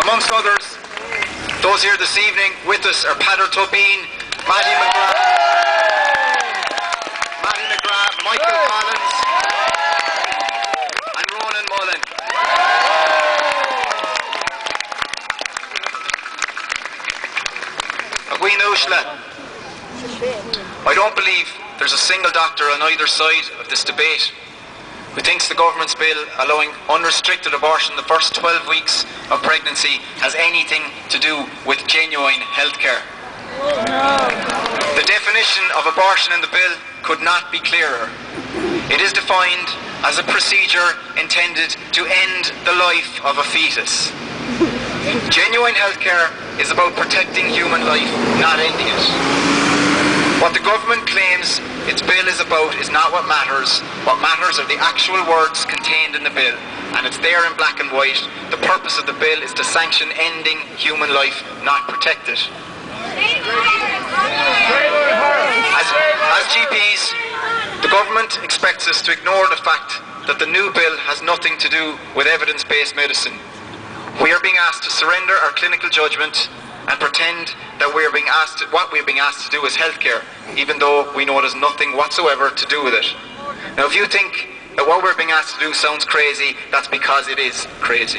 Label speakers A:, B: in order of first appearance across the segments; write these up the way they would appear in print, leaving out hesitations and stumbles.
A: Amongst others, those here this evening with us are Peadar Tobin, Maddie McGrath, Michael Collins and Ronan Mullen. I don't believe there's a single doctor on either side of this debate who thinks the government's bill allowing unrestricted abortion the first 12 weeks of pregnancy has anything to do with genuine healthcare. The definition of abortion in the bill could not be clearer. It is defined as a procedure intended to end the life of a fetus. Genuine healthcare is about protecting human life, not ending it. What the government claims its bill is about is not what matters. What matters are the actual words contained in the bill, and it's there in black and white. The purpose of the bill is to sanction ending human life, not protect it. As GPs, the government expects us to ignore the fact that the new bill has nothing to do with evidence-based medicine. We are being asked to surrender our clinical judgment and pretend that what we're being asked to do is healthcare, even though we know it has nothing whatsoever to do with it. Now, if you think that what we're being asked to do sounds crazy, that's because it is crazy.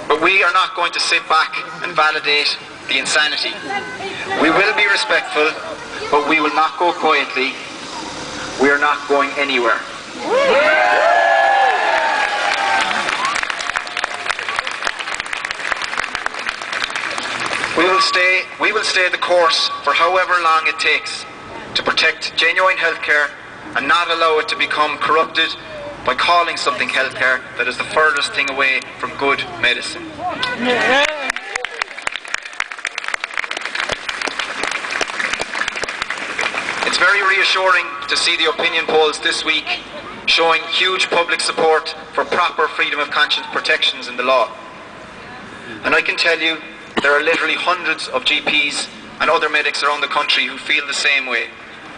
A: But we are not going to sit back and validate the insanity. We will be respectful, but we will not go quietly. We are not going anywhere. We will stay the course for however long it takes to protect genuine healthcare and not allow it to become corrupted by calling something healthcare that is the furthest thing away from good medicine. It's very reassuring to see the opinion polls this week showing huge public support for proper freedom of conscience protections in the law. And I can tell you, there are literally hundreds of GPs and other medics around the country who feel the same way.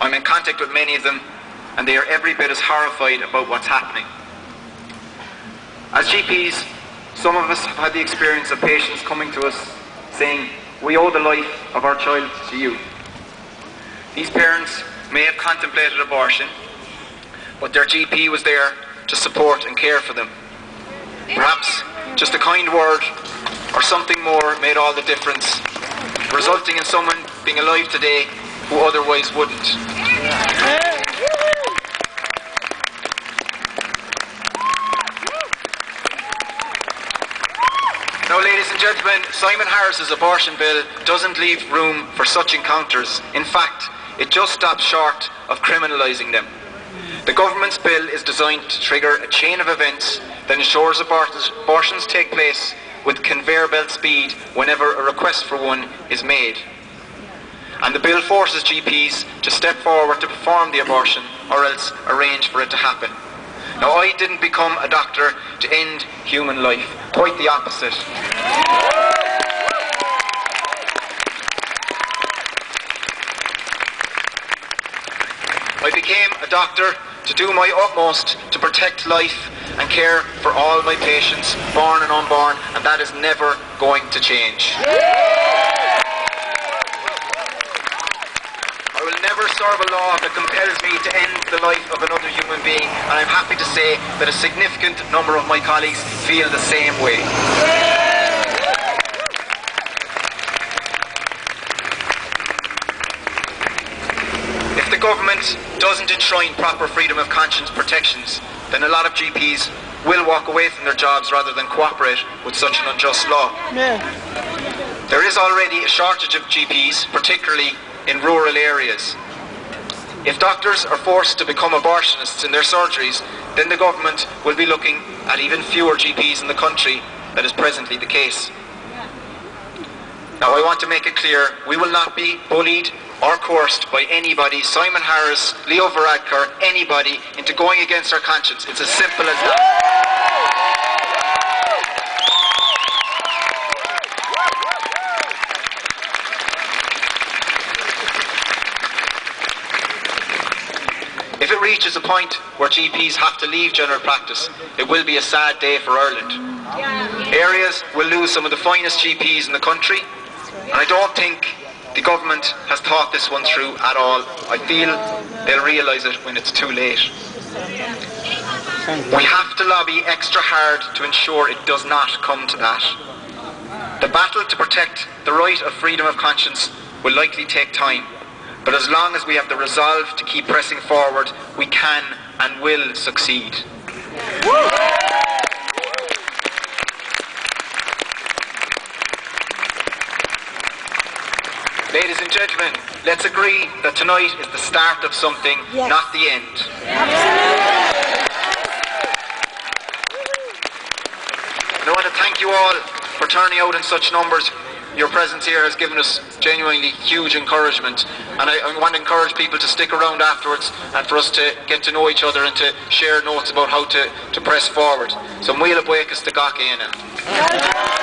A: I'm in contact with many of them, and they are every bit as horrified about what's happening. As GPs, some of us have had the experience of patients coming to us saying, "We owe the life of our child to you." These parents may have contemplated abortion, but their GP was there to support and care for them. Perhaps just a kind word or something more made all the difference, resulting in someone being alive today who otherwise wouldn't. Now, ladies and gentlemen, Simon Harris's abortion bill doesn't leave room for such encounters. In fact, it just stops short of criminalising them. The government's bill is designed to trigger a chain of events that ensures abortions take place with conveyor belt speed whenever a request for one is made. And the bill forces GPs to step forward to perform the abortion or else arrange for it to happen. Now, I didn't become a doctor to end human life. Quite the opposite. I became a doctor to do my utmost to protect life and care for all my patients, born and unborn, and that is never going to change. I will never serve a law that compels me to end the life of another human being, and I'm happy to say that a significant number of my colleagues feel the same way. If the government doesn't enshrine proper freedom of conscience protections, then a lot of GPs will walk away from their jobs rather than cooperate with such an unjust law. There is already a shortage of GPs, particularly in rural areas. If doctors are forced to become abortionists in their surgeries, then the government will be looking at even fewer GPs in the country. That is presently the case. Now, I want to make it clear, we will not be bullied or coerced by anybody, Simon Harris, Leo Varadkar, anybody, into going against our conscience. It's as simple as that. reaches a point where GPs have to leave general practice, it will be a sad day for Ireland. Areas will lose some of the finest GPs in the country, and I don't think the government has thought this one through at all. I feel they'll realise it when it's too late. We have to lobby extra hard to ensure it does not come to that. The battle to protect the right of freedom of conscience will likely take time, but as long as we have the resolve to keep pressing forward, we can and will succeed. Ladies and gentlemen, let's agree that tonight is the start of something, not the end. And I want to thank you all for turning out in such numbers. Your presence here has given us genuinely huge encouragement, and I want to encourage people to stick around afterwards and for us to get to know each other and to share notes about how to press forward. So muile buchas de gach éine.